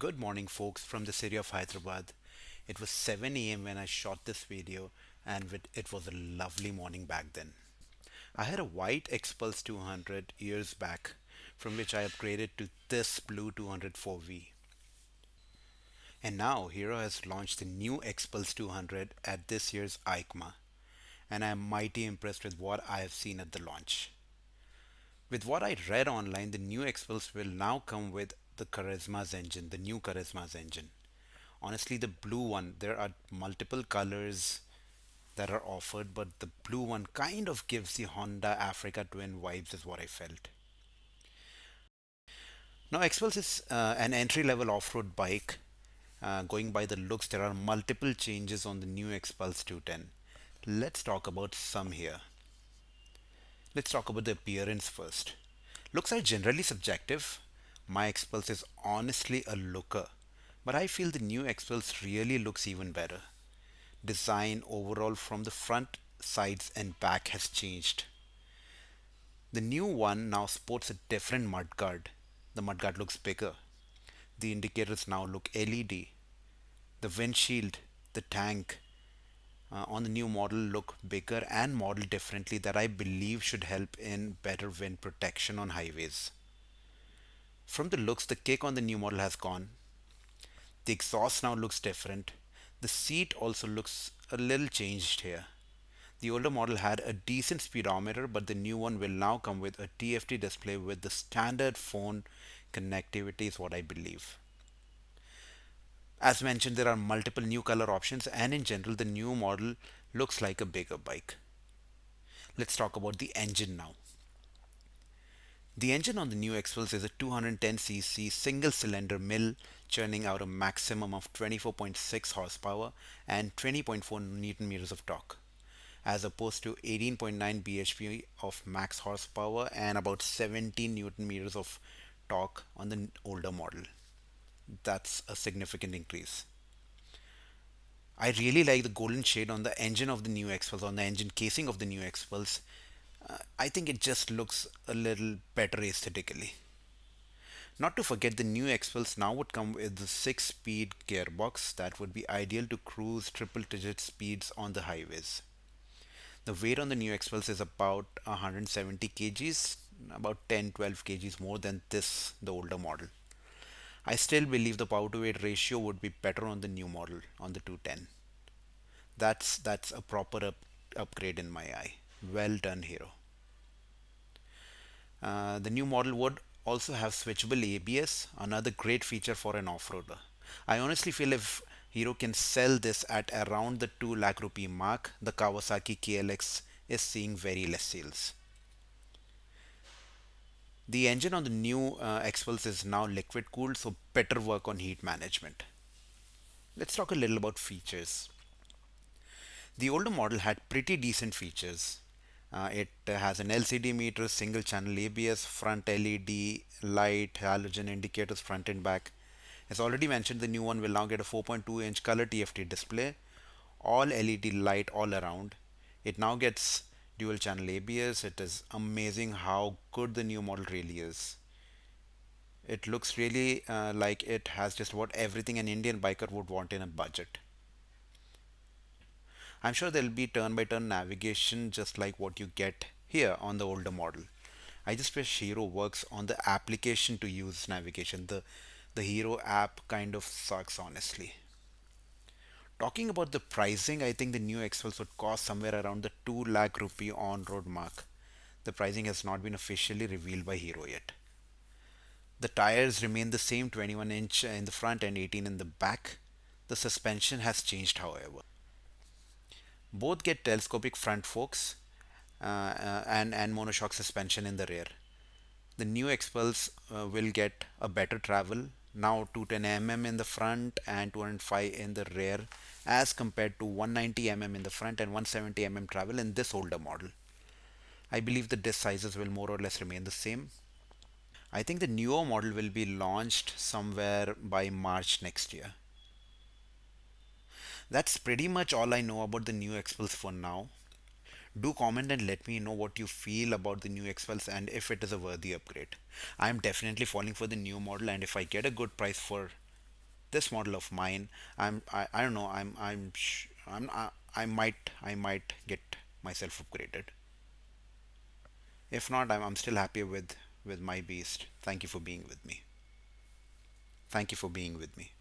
Good morning, folks, from the city of Hyderabad. It was 7 a.m. when I shot this video, and it was a lovely morning back then. I had a white Xpulse 200 years back, from which I upgraded to this blue 204V. And now Hero has launched the new Xpulse 200 at this year's EICMA, and I am mighty impressed with what I have seen at the launch. With what I read online, the new Xpulse will now come with the Charisma's engine, the new Charisma's engine. Honestly, the blue one, there are multiple colors that are offered, but the blue one kind of gives the Honda Africa Twin vibes, is what I felt. Now, Xpulse is an entry level off road bike. Going by the looks, there are multiple changes on the new Xpulse 210. Let's talk about some here. Let's talk about the appearance first. Looks are generally subjective. My Xpulse is honestly a looker, but I feel the new Xpulse really looks even better. Design overall from the front, sides, and back has changed. The new one now sports a different mudguard. The mudguard looks bigger. The indicators now look LED. The windshield, the tank on the new model look bigger and modeled differently that I believe should help in better wind protection on highways. From the looks, the kick on the new model has gone. The exhaust now looks different. The seat also looks a little changed here. The older model had a decent speedometer, but the new one will now come with a TFT display with the standard phone connectivity, is what I believe. As mentioned, there are multiple new color options, and in general, the new model looks like a bigger bike. Let's talk about the engine now. The engine on the new Xpulse is a 210cc single cylinder mill churning out a maximum of 24.6 horsepower and 20.4 newton meters of torque, as opposed to 18.9 bhp of max horsepower and about 17 newton meters of torque on the older model. That's a significant increase. I really like the golden shade on the engine of the new Xpulse, on the engine casing of the new Xpulse. I think it just looks a little better aesthetically. Not to forget, the new Xpulse now would come with the 6-speed gearbox that would be ideal to cruise triple digit speeds on the highways. The weight on the new Xpulse is about 170 kgs, about 10-12 kgs more than the older model. I still believe the power to weight ratio would be better on the new model, on the 210. That's a proper upgrade in my eye. Well done, Hero. The new model would also have switchable ABS, another great feature for an off-roader. I honestly feel if Hero can sell this at around the 2 lakh rupee mark, the Kawasaki KLX is seeing very less sales. The engine on the new Xpulse is now liquid cooled, so better work on heat management. Let's talk a little about features. The older model had pretty decent features. It has an LCD meter, single channel ABS, front LED, light, halogen indicators front and back. As already mentioned, the new one will now get a 4.2-inch color TFT display, all LED light all around. It now gets dual channel ABS. It is amazing how good the new model really is. It looks really like it has just about everything an Indian biker would want in a budget. I'm sure there'll be turn by turn navigation just like what you get here on the older model. I just wish Hero works on the application to use navigation. The Hero app kind of sucks, honestly. Talking about the pricing, I think the new Xpulse would cost somewhere around the 2 lakh rupee on road mark. The pricing has not been officially revealed by Hero yet. The tires remain the same, 21-inch in the front and 18 in the back. The suspension has changed, however. Both get telescopic front forks and monoshock suspension in the rear. The new Xpulse will get a better travel, now 210 mm in the front and 205 in the rear, as compared to 190 mm in the front and 170 mm travel in this older model. I believe the disc sizes will more or less remain the same. I think the newer model will be launched somewhere by March next year. That's pretty much all I know about the new Xpulse for now. Do comment and let me know what you feel about the new Xpulse and if it is a worthy upgrade. I am definitely falling for the new model, and if I get a good price for this model of mine, I don't know, I might get myself upgraded. If not, I'm still happy with my beast. Thank you for being with me. Thank you for being with me.